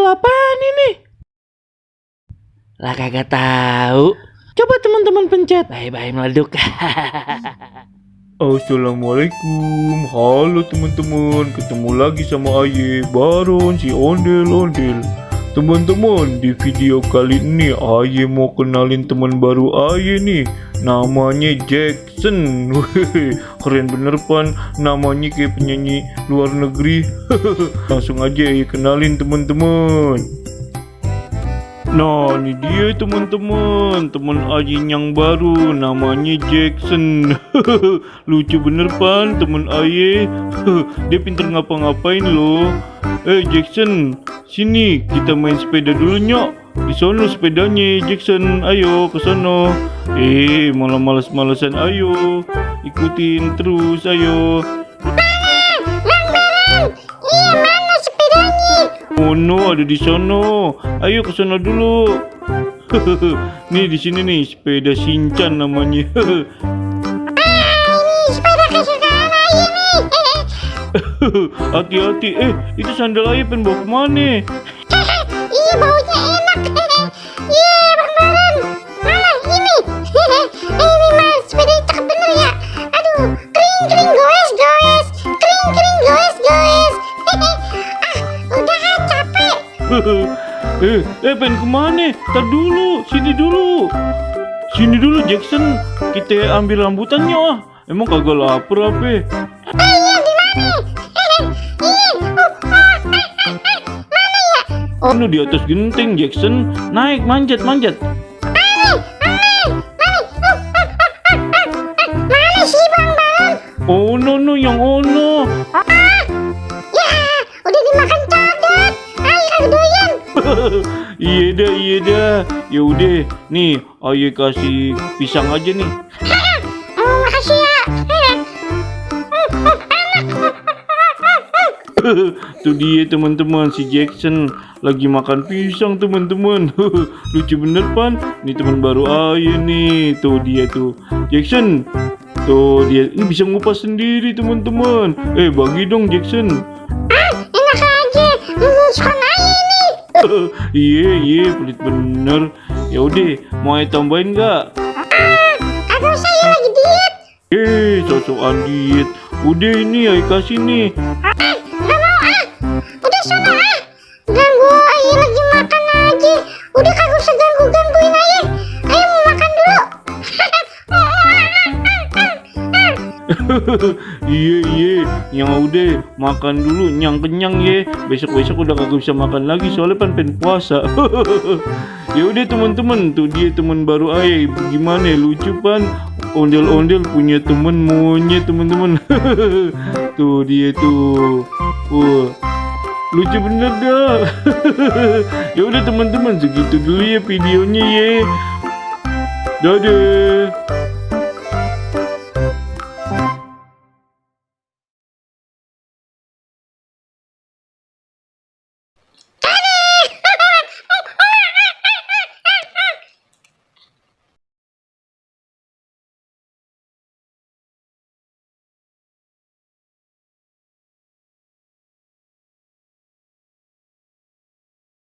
apaan ini? Lah kagak tahu. Coba teman-teman pencet. Bye-bye meleduk. Assalamualaikum, halo teman-teman, ketemu lagi sama Aye, Baron si ondel-ondel. Teman-teman, di video kali ini Aye mau kenalin teman baru Aye nih, namanya Jackson. Keren bener pan, namanya kayak penyanyi luar negeri. Langsung aja Aye kenalin teman-teman. Nah, ini dia teman-teman, teman Aye yang baru, namanya Jackson. Lucu bener pan, teman Aye. Dia pinter ngapa-ngapain loh. Jackson, sini kita main sepeda dulu nyok. Di sono sepedanya Jackson, ayo ke sono. Malah males-malesan, ayo ikutin terus, ayo. Oh no, ada di sono. Ayo ke sono dulu. Nih di sini nih sepeda Shinchan namanya. Ini sepeda kesukaan Aye nih. Hati-hati. Itu sandal Aye pengen bawa kemana? Iya, baunya enak. Iya, Bang Baron. Mana ini? Ini mas, sepeda cakep bener ya. Aduh, kering goes. Kering goes. Udah capek. Pengen kemana? Tar dulu, sini dulu Jackson, kita ambil rambutannya ah. Emang kagak lapar apa? Iya, di mana? Mana di atas genting Jackson, naik manjat. Mana sih Bang Baron? Oh no, yang ono. Ya, udah dimakan cadat. Aye kagak doyan. Iya dah. Ya udah, nih Aye kasih pisang aja nih. Makasih ya. Tuh dia teman-teman, si Jackson lagi makan pisang teman-teman. Lucu bener pan. Nih teman baru Aye nih. Tuh dia tuh Jackson. Tuh dia ini bisa ngupas sendiri teman-teman. Bagi dong Jackson. Enak aja. Suka Aye nih. Iya pelit bener. Ya udah, mau Aye tambahin nggak? Kagak usah ya, lagi diet. Sosokan diet. Udah ini Aye kasih nih. Nggak mau ah. Udah sana ah. Ganggu Aye lagi makan aja. Udah kagak usah gangguin Aye. Aye mau makan dulu. Iya, yang udah makan dulu, nyang kenyang ya. Besok udah kagak bisa makan lagi soalnya pengen puasa. Ya udah teman-teman, tuh dia teman baru Aye. Gimana lucu pan? Ondel-ondel punya temen monyet teman-teman. Tuh dia tuh. Lucu bener dah. Ya udah teman-teman, segitu dulu ya videonya ya. Dadah.